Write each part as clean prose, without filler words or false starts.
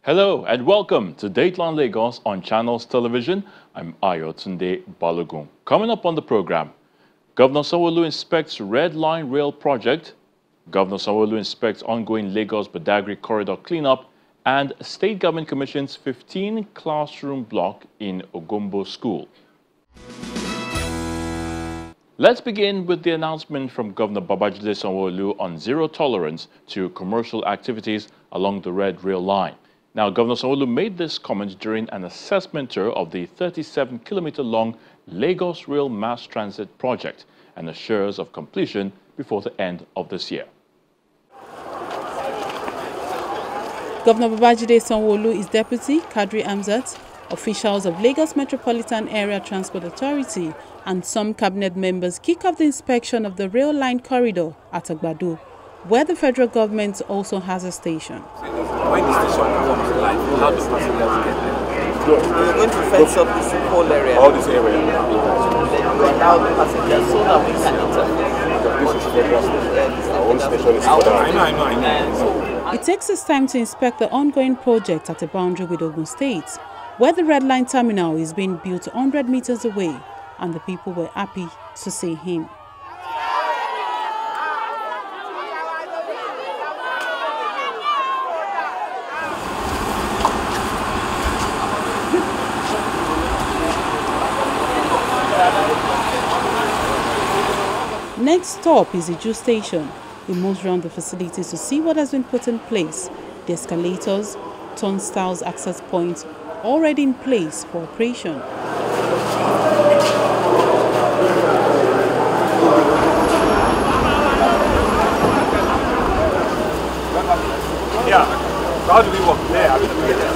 Hello and welcome to Dateline Lagos on Channels Television. I'm Ayotunde Balogun. Coming up on the program, Governor Sanwo-Olu inspects Red Line Rail project, Governor Sanwo-Olu inspects ongoing Lagos-Badagry corridor cleanup, and State Government commissions 15 classroom block in Ogombo School. Let's begin with the announcement from Governor Babajide Sanwo-Olu on zero tolerance to commercial activities along the Red Rail Line. Now, Governor Sanwo-Olu made this comment during an assessment tour of the 37-kilometer-long Lagos Rail Mass Transit project and assures of completion before the end of this year. Governor Babajide Sanwo-Olu, his deputy, Kadri Amzat, officials of Lagos Metropolitan Area Transport Authority and some cabinet members kick off the inspection of the rail line corridor at Agbado, where the federal government also has a station. When the station comes to life, how do passengers get there? We're going to fence up this whole area. All this area. Then we allow the passengers so that we can interface. This is federal station. Our own station is further. I know. It takes us time to inspect the ongoing project at a boundary with Ogun State, where the Red Line terminal is being built 100 meters away, and the people were happy to see him. Next stop is Iju Station. He moves around the facilities to see what has been put in place. The escalators, turnstiles, access points, already in place for operation. Yeah. So how do we walk there? How do we get there?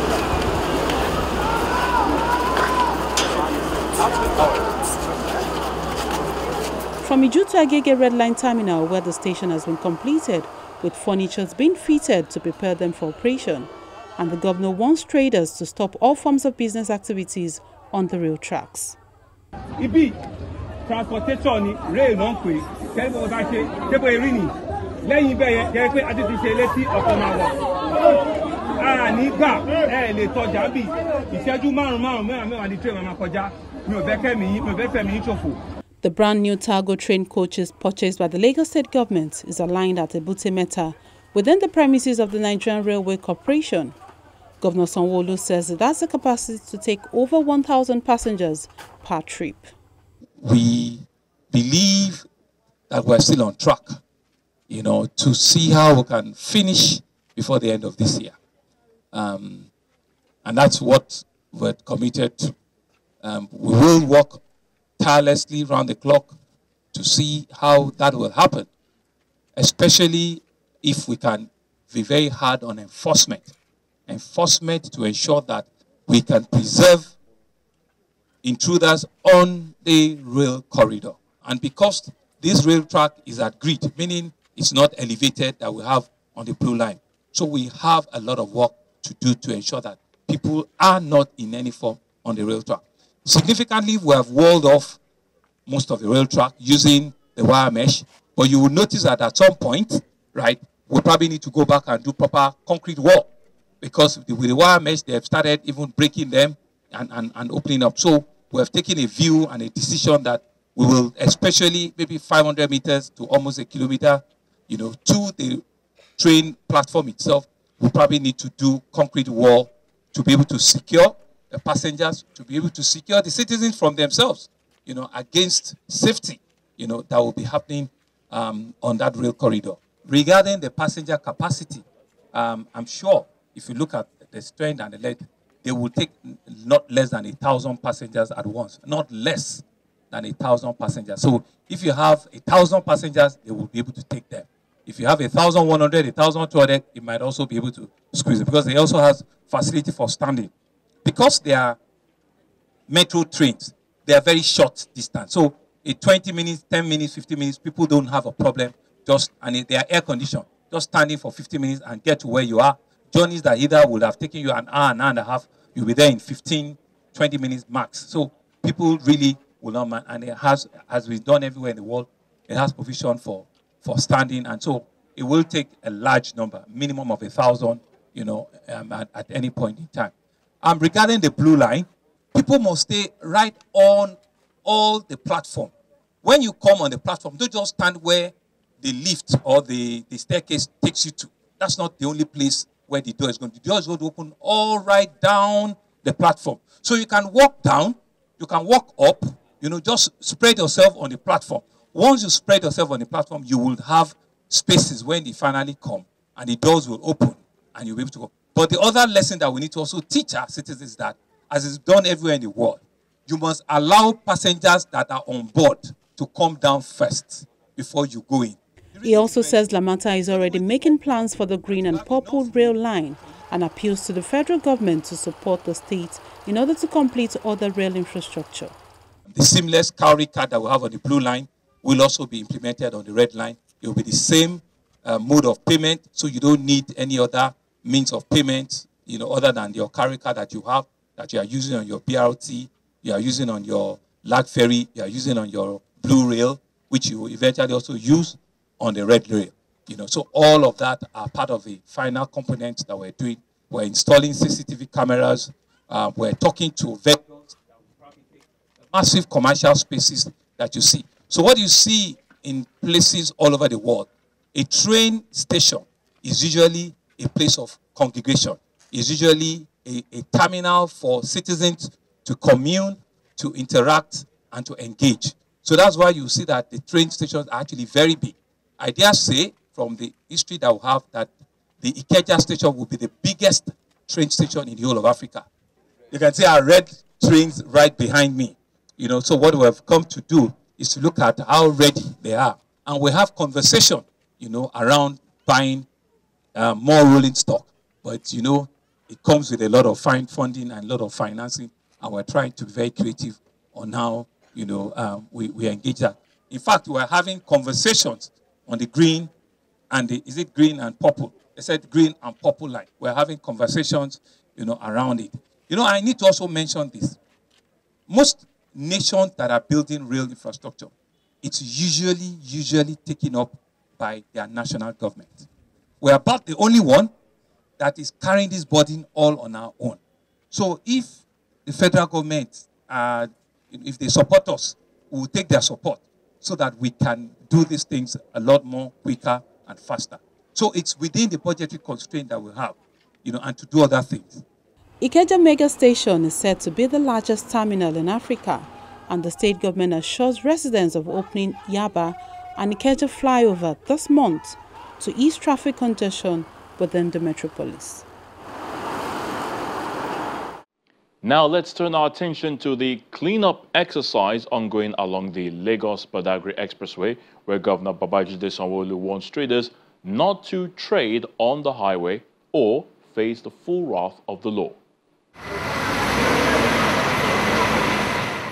From Iju to Agege Red Line Terminal, where the station has been completed, with furniture being fitted to prepare them for operation. And the governor wants traders to stop all forms of business activities on the rail tracks. Ibi transportation rail non pe tebo ba se tebo erini lẹ́yìn be yen je pe ati ti se leti oko ma wo ni gba le toja bi ìṣẹ́jú márùn mẹ́wàá di train ma kọjá mi ò fẹ́ kemi mi ò fẹ́ fẹ́ mi ṣòfò. The brand new Targo train coaches purchased by the Lagos State government is aligned at Ebute Metta within the premises of the Nigerian Railway Corporation. Governor Sanwo-Olu says it has the capacity to take over 1,000 passengers per trip. We believe that we're still on track, to see how we can finish before the end of this year. And that's what we're committed to. We will work tirelessly round the clock to see how that will happen, especially if we can be very hard on enforcement to ensure that we can preserve intruders on the rail corridor. And because this rail track is at grid, meaning it's not elevated that we have on the blue line. So we have a lot of work to do to ensure that people are not in any form on the rail track. Significantly, we have walled off most of the rail track using the wire mesh, but you will notice that at some point, right, we probably need to go back and do proper concrete wall, because with the wire mesh, they have started even breaking them and opening up. So we have taken a view and a decision that we will, especially maybe 500 meters to almost a kilometer, to the train platform itself, we probably need to do concrete wall to be able to secure the passengers, to be able to secure the citizens from themselves, against safety, that will be happening on that rail corridor. Regarding the passenger capacity, I'm sure if you look at the strength and the length, they will take not less than 1,000 passengers at once, not less than 1,000 passengers. So if you have 1,000 passengers, they will be able to take them. If you have 1,100, 1,200, it might also be able to squeeze it, because they also have facility for standing. Because they are metro trains, they are very short distance. So in 20 minutes, 10 minutes, 15 minutes, people don't have a problem. And they are air conditioned. Just standing for 50 minutes and get to where you are. Journeys that either would have taken you an hour and a half, you'll be there in 15, 20 minutes max. So people really will not mind. And it has been done everywhere in the world. It has provision for standing. And so it will take a large number, minimum of 1,000, at any point in time. Regarding the blue line, people must stay right on all the platform. When you come on the platform, don't just stand where the lift or the staircase takes you to. That's not the only place where the door is going to. The door is going to open all right down the platform. So you can walk down, you can walk up, just spread yourself on the platform. Once you spread yourself on the platform, you will have spaces when they finally come and the doors will open and you'll be able to go. But the other lesson that we need to also teach our citizens is that, as is done everywhere in the world, you must allow passengers that are on board to come down first before you go in. He also says Lamata is already making plans for the green and purple rail line and appeals to the federal government to support the state in order to complete other rail infrastructure. The seamless cowrie card that we have on the blue line will also be implemented on the red line. It will be the same mode of payment, so you don't need any other means of payment, other than your cowrie card that you have, that you are using on your BRT, you are using on your lag ferry, you are using on your blue rail, which you will eventually also use on the red rail. So all of that are part of the final components that we're doing. We're installing CCTV cameras. We're talking to vendors, massive commercial spaces that you see. So what you see in places all over the world, a train station is usually a place of congregation. Is usually a terminal for citizens to commune, to interact, and to engage. So that's why you see that the train stations are actually very big. I dare say, from the history that we have, that the Ikeja station will be the biggest train station in the whole of Africa. You can see our red trains right behind me. So what we have come to do is to look at how ready they are. And we have conversation, around buying more rolling stock. But, it comes with a lot of funding and a lot of financing. And we're trying to be very creative on how, we engage that. In fact, we're having conversations on the green and is it green and purple? They said green and purple line. We're having conversations, around it. I need to also mention this. Most nations that are building rail infrastructure, it's usually taken up by their national government. We're about the only one that is carrying this burden all on our own. So if the federal government, if they support us, we will take their support so that we can do these things a lot more quicker and faster. So it's within the budgetary constraint that we have, and to do other things. Ikeja Mega Station is said to be the largest terminal in Africa, and the state government assures residents of opening Yaba and Ikeja flyover this month to ease traffic congestion within the metropolis. Now let's turn our attention to the cleanup exercise ongoing along the Lagos-Badagry Expressway, where Governor Babajide Sanwo-Olu warns traders not to trade on the highway or face the full wrath of the law.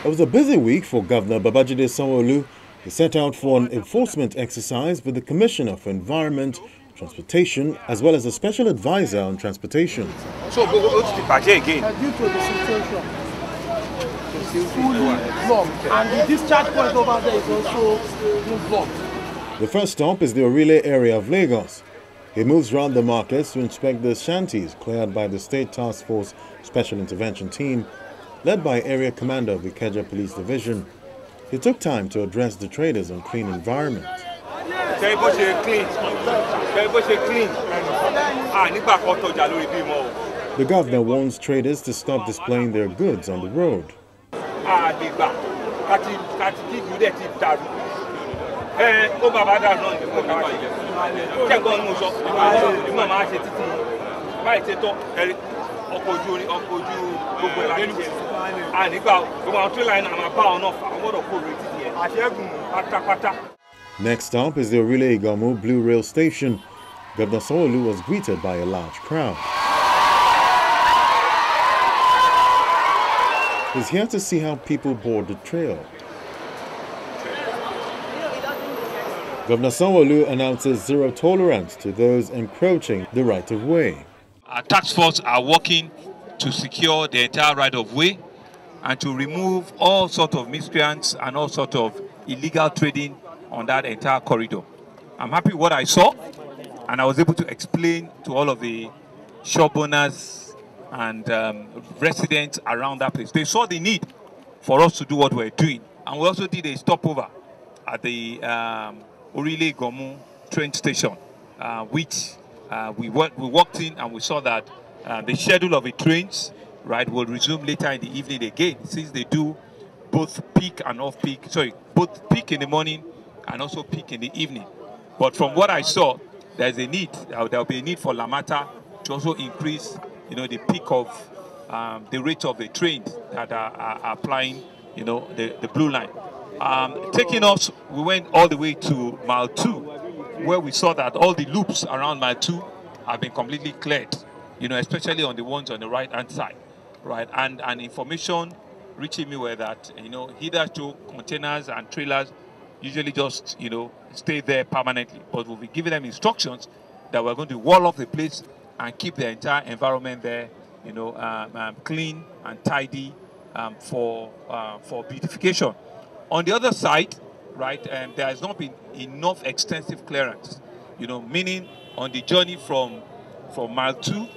It was a busy week for Governor Babajide Sanwo-Olu. He set out for an enforcement exercise with the Commissioner for Environment, Transportation, as well as a special advisor on transportation. So go to the budget again. Due to the situation, it's fully blocked, and the discharge point over there is also blocked. The first stop is the Orile area of Lagos. He moves around the markets to inspect the shanties cleared by the State Task Force Special Intervention Team, led by Area Commander of the Ikeja Police Division. He took time to address the traders on clean environment. The governor warns traders to stop displaying their goods on the road. Next stop is the Orile Igamu Blue Rail Station. Governor Sanwo-Olu was greeted by a large crowd. He's here to see how people board the trail. Governor Sanwo-Olu announces zero tolerance to those encroaching the right-of-way. Our task force are working to secure the entire right-of-way and to remove all sorts of miscreants and all sorts of illegal trading on that entire corridor. I'm happy with what I saw, and I was able to explain to all of the shop owners and residents around that place. They saw the need for us to do what we're doing. And we also did a stopover at the Orile Gomu train station, which we walked in and we saw that the schedule of the trains, right, will resume later in the evening again, since they do both peak and off-peak, both peak in the morning and also peak in the evening. But from what I saw, there's a need, there'll be a need for Lamata to also increase, the peak of the rate of the trains that are applying, the blue line. Taking us, we went all the way to Mile 2, where we saw that all the loops around Mile 2 have been completely cleared, especially on the ones on the right-hand side, right? And information reaching me were that, hitherto containers and trailers usually just, stay there permanently. But we'll be giving them instructions that we're going to wall off the place and keep the entire environment there, clean and tidy for beautification. On the other side, right, there has not been enough extensive clearance, meaning on the journey from Mile 2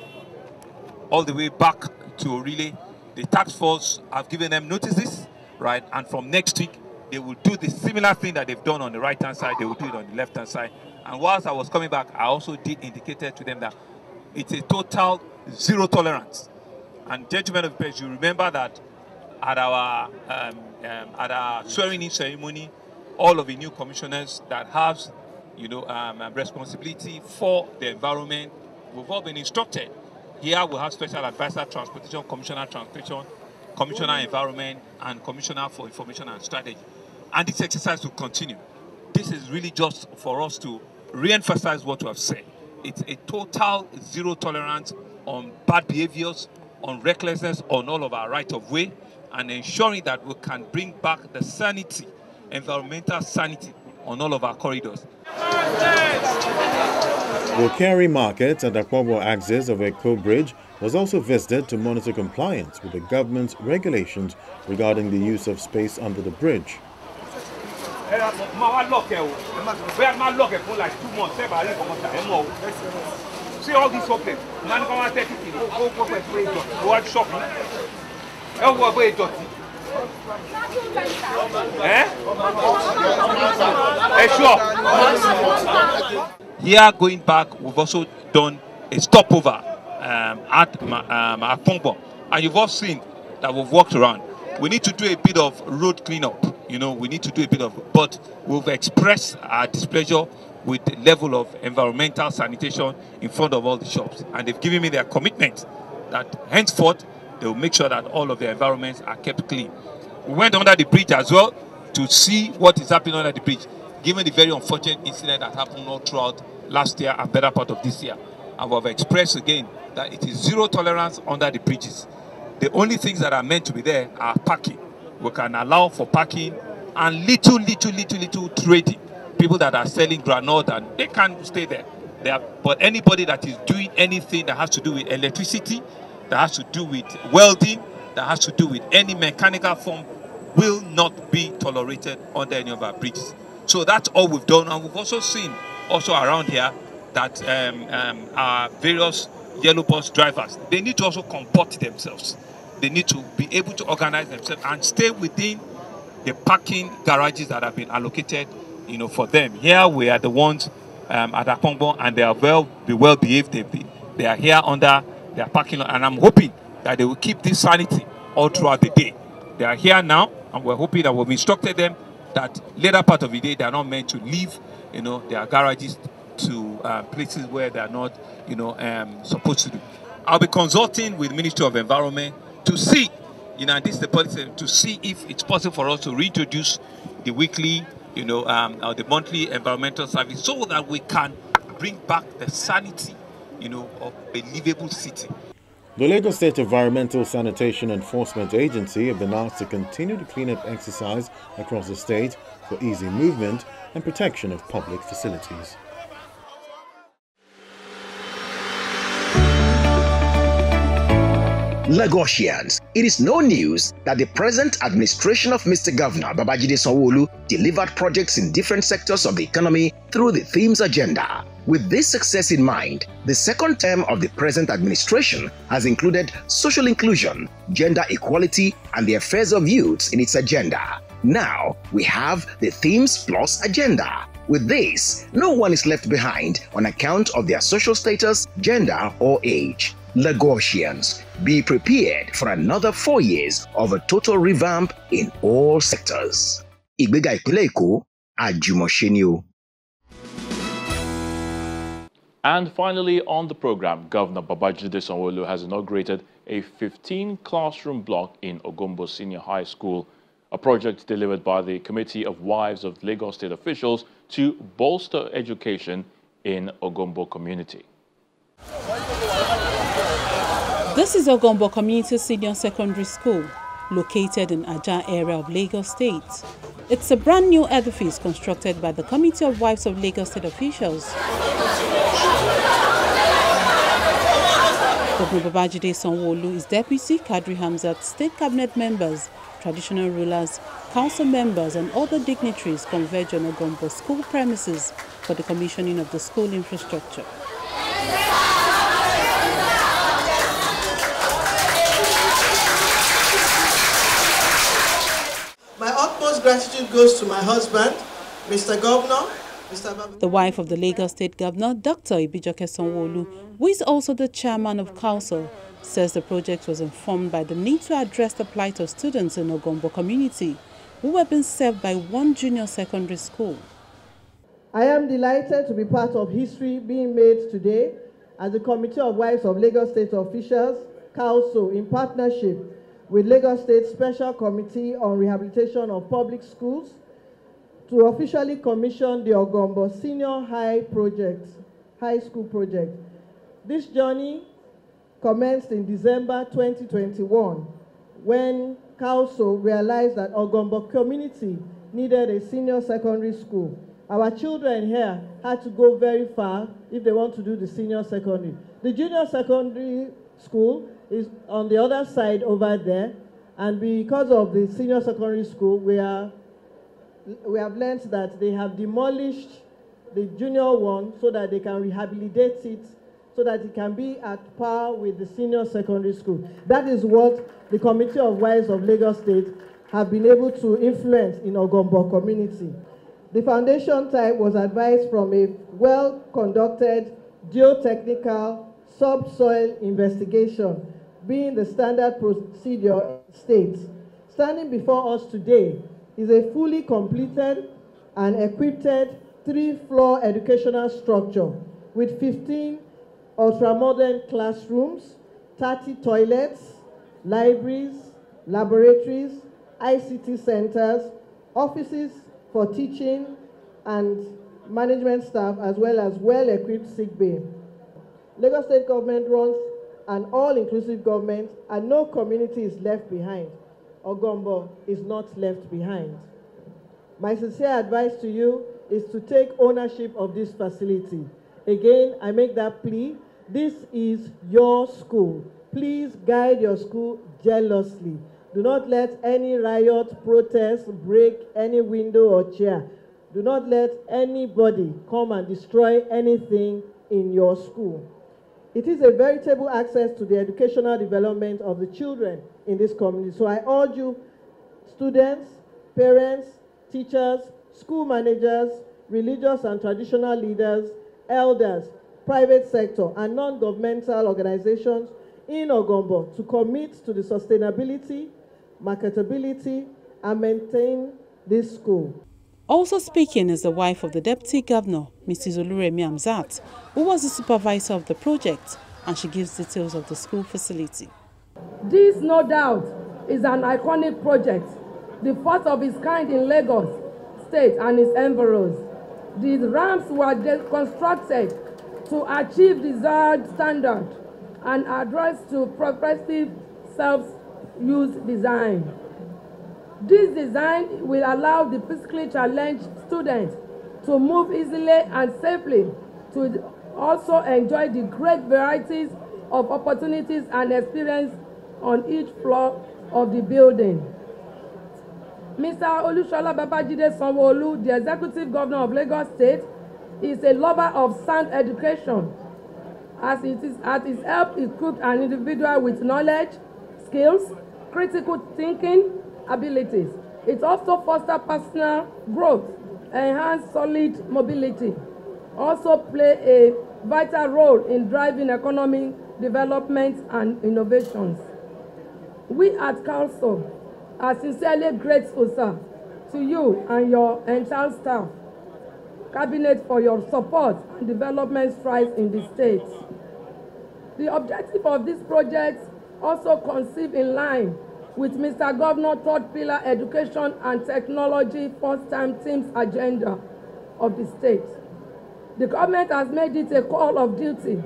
all the way back to Orile, the task force have given them notices, right, and from next week, they will do the similar thing that they've done on the right-hand side, they will do it on the left-hand side. And whilst I was coming back, I also did indicate to them that it's a total zero tolerance. And gentlemen of the press, you remember that at our swearing-in ceremony, all of the new commissioners that have, responsibility for the environment, we've all been instructed. Here we have Special Advisor Transportation, Commissioner Transportation, Commissioner Environment, and Commissioner for Information and Strategy. And this exercise will continue. This is really just for us to re-emphasize what we have said. It's a total zero tolerance on bad behaviors, on recklessness, on all of our right of way, and ensuring that we can bring back the sanity, environmental sanity on all of our corridors. Wokari Market at Akpogbo axis of Eko Bridge was also visited to monitor compliance with the government's regulations regarding the use of space under the bridge. See all these okay. Here, going back, we've also done a stopover at Akpogbo, and you've all seen that we've walked around. We need to do a bit of road cleanup, we need to do a bit of, but we've expressed our displeasure with the level of environmental sanitation in front of all the shops, and they've given me their commitment that henceforth they will make sure that all of the environments are kept clean. We went under the bridge as well to see what is happening under the bridge, given the very unfortunate incident that happened all throughout last year and better part of this year. And we've expressed again that it is zero tolerance under the bridges. The only things that are meant to be there are parking. We can allow for parking and little trading. People that are selling granite, and they can stay there. But anybody that is doing anything that has to do with electricity, that has to do with welding, that has to do with any mechanical form, will not be tolerated under any of our bridges. So that's all we've done. And we've also seen also around here that our various yellow bus drivers, they need to also comport themselves. They need to be able to organize themselves and stay within the parking garages that have been allocated, for them. Here we are the ones at Akpogbo, and they are well behaved. They are here under their parking lot, and I'm hoping that they will keep this sanity all throughout the day. They are here now, and we're hoping that we've instructed them that later part of the day they are not meant to leave, their garages to places where they are not, supposed to do. I'll be consulting with the Ministry of Environment to see, this is the policy, to see if it's possible for us to reintroduce the weekly, or the monthly environmental service, so that we can bring back the sanity, of a livable city. The Lagos State Environmental Sanitation Enforcement Agency have been asked to continue the cleanup exercise across the state for easy movement and protection of public facilities. Lagosians, it is no news that the present administration of Mr. Governor Babajide Sanwo-Olu delivered projects in different sectors of the economy through the themes agenda. With this success in mind, the second term of the present administration has included social inclusion, gender equality, and the affairs of youths in its agenda. Now, we have the themes plus agenda. With this, no one is left behind on account of their social status, gender, or age. Lagosians, be prepared for another 4 years of a total revamp in all sectors. Igbega Ìpínlẹ̀ Èkó, àjùmọ̀ṣe ni o. And finally on the program, Governor Babajide Sanwo-Olu has inaugurated a 15-classroom block in Ogombo Senior High School, a project delivered by the Committee of Wives of Lagos State officials to bolster education in Ogombo community. This is Ogombo Community Senior Secondary School, located in Ajah area of Lagos State. It's a brand new edifice constructed by the Committee of Wives of Lagos State officials. Governor Babajide Sanwo-Olu, his deputy, Kadri Hamzat, state cabinet members, traditional rulers, council members and other dignitaries converge on Ogombo school premises for the commissioning of the school infrastructure. My utmost gratitude goes to my husband, Mr. Governor, The wife of the Lagos State Governor, Dr. Ibijoke Sanwo-Olu, who is also the chairman of council, says the project was informed by the need to address the plight of students in Ogombo community who have been served by one junior secondary school. I am delighted to be part of history being made today as the Committee of Wives of Lagos State officials, council, in partnership with Lagos State Special Committee on Rehabilitation of Public Schools, to officially commission the Ogombo Senior High School project. This journey commenced in December 2021 when council realized that Ogombo community needed a senior secondary school. Our children here had to go very far if they want to do the senior secondary. The junior secondary school is on the other side over there, and because of the senior secondary school, we have learned that they have demolished the junior one so that they can rehabilitate it so that it can be at par with the senior secondary school. That is what the Committee of Wives of Lagos State have been able to influence in Ogombo community. The foundation type was advised from a well-conducted geotechnical subsoil investigation, being the standard procedure states. Standing before us today is a fully completed and equipped 3-floor educational structure with 15 ultra-modern classrooms, 30 toilets, libraries, laboratories, ICT centers, offices for teaching and management staff, as well as well-equipped sick bay. Lagos State government runs an all-inclusive government, and no community is left behind. Ogombo is not left behind. My sincere advice to you is to take ownership of this facility. Again, I make that plea. This is your school. Please guide your school jealously. Do not let any riot, protest, break any window or chair. Do not let anybody come and destroy anything in your school. It is a veritable access to the educational development of the children in this community. So I urge you, students, parents, teachers, school managers, religious and traditional leaders, elders, private sector, and non-governmental organizations in Ogombo to commit to the sustainability, marketability, and maintain this school. Also speaking is the wife of the Deputy Governor, Mrs. Oluremi Hamzat, who was the supervisor of the project, and she gives details of the school facility. This, no doubt, is an iconic project, the first of its kind in Lagos State and its environs. These ramps were constructed to achieve desired standard and address to progressive self-use design. This design will allow the physically challenged students to move easily and safely to also enjoy the great varieties of opportunities and experience on each floor of the building. Mr. Olushola Babajide Sanwo-Olu, the Executive Governor of Lagos State, is a lover of sound education, as it helps equip an individual with knowledge, skills, critical thinking abilities. It also fosters personal growth, enhance solid mobility, also play a vital role in driving economic development and innovations. We at Council are sincerely grateful, sir, to you and your entire staff, Cabinet, for your support and development strides in the state. The objective of this project also conceived in line with Mr. Governor Third Pillar Education and Technology First-Time Team's agenda of the state. The government has made it a call of duty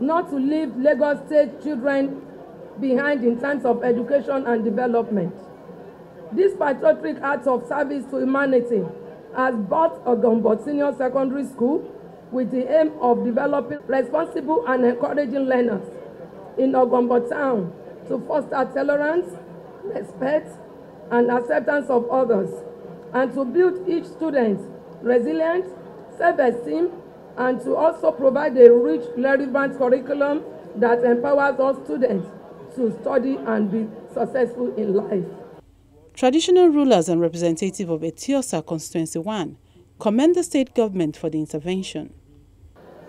not to leave Lagos State children behind in terms of education and development. This patriotic act of service to humanity has brought Ogombo Senior Secondary School with the aim of developing responsible and encouraging learners in Ogombo town to foster tolerance, respect, and acceptance of others, and to build each student resilient, self-esteem, and to also provide a rich, relevant curriculum that empowers all students to study and be successful in life. Traditional rulers and representatives of Etiosa Constituency 1 commend the state government for the intervention.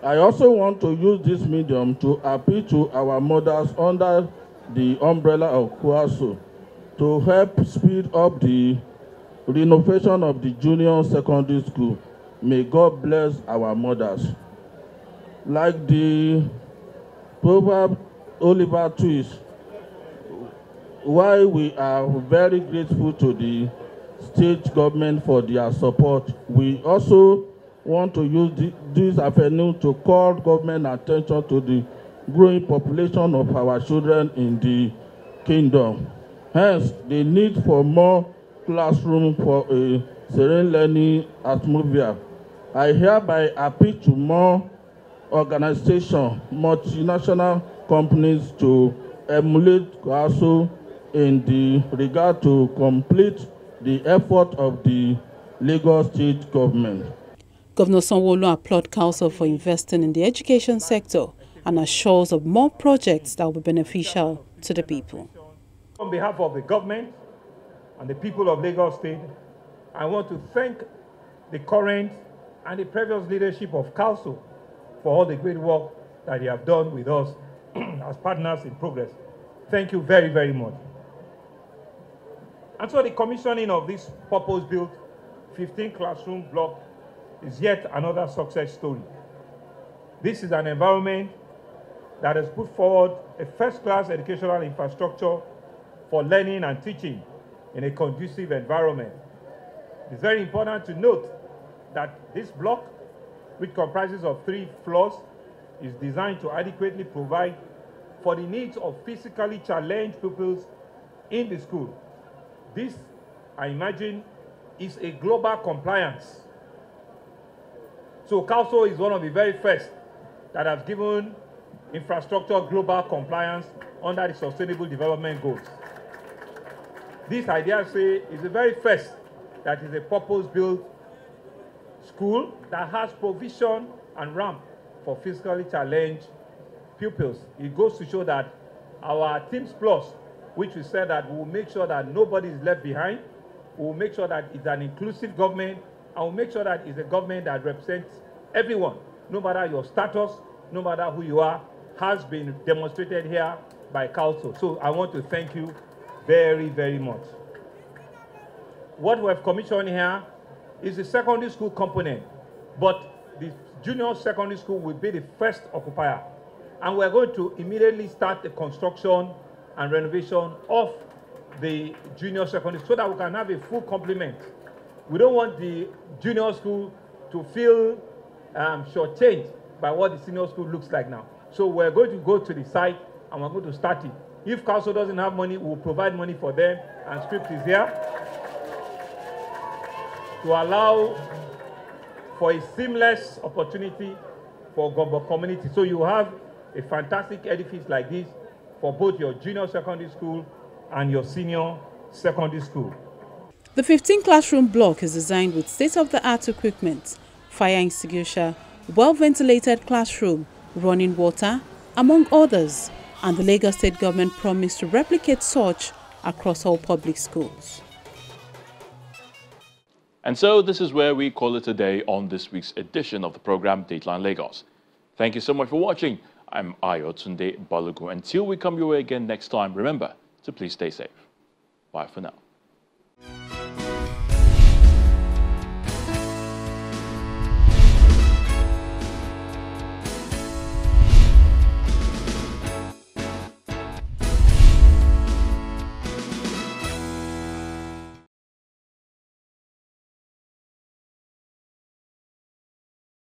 I also want to use this medium to appeal to our mothers under the umbrella of KWASO to help speed up the renovation of the junior secondary school. May God bless our mothers. Like the proverb Oliver Twist, while we are very grateful to the state government for their support, we also want to use this afternoon to call government attention to the growing population of our children in the kingdom. Hence, the need for more classrooms for a serene learning atmosphere. I hereby appeal to more organizations, multinational companies to emulate KWASO in the regard to complete the effort of the Lagos State government. Governor Sanwo-Olu applauded Council for investing in the education sector and assures of more projects that will be beneficial to the people. On behalf of the government and the people of Lagos State, I want to thank the current and the previous leadership of Council for all the great work that they have done with us as partners in progress. Thank you very, very much. And so the commissioning of this purpose-built 15-classroom block is yet another success story. This is an environment that has put forward a first-class educational infrastructure for learning and teaching in a conducive environment. It's very important to note that this block, which comprises of 3 floors, is designed to adequately provide for the needs of physically challenged pupils in the school. This, I imagine, is a global compliance. So Council is one of the very first that has given infrastructure global compliance under the Sustainable Development Goals. This idea say is the very first that is a purpose-built school that has provision and ramp for physically challenged pupils. It goes to show that our Teams Plus, which we said that we will make sure that nobody is left behind, we will make sure that it's an inclusive government, and we'll make sure that it's a government that represents everyone, no matter your status, no matter who you are, has been demonstrated here by Council. So I want to thank you very, very much. What we have commissioned here is the secondary school component, but the junior secondary school will be the first occupier. And we're going to immediately start the construction and renovation of the junior secondary so that we can have a full complement. We don't want the junior school to feel shortchanged by what the senior school looks like now. So we're going to go to the site and we're going to start it. If Council doesn't have money, we'll provide money for them, and script is here to allow for a seamless opportunity for Ogombo community. So you have a fantastic edifice like this for both your junior secondary school and your senior secondary school. The 15-classroom block is designed with state-of-the-art equipment, fire extinguisher, well-ventilated classroom, running water, among others, and the Lagos State government promised to replicate such across all public schools. And so this is where we call it a day on this week's edition of the program Dateline Lagos. Thank you so much for watching. I'm Ayotunde Balogun. Until we come your way again next time, remember to please stay safe. Bye for now.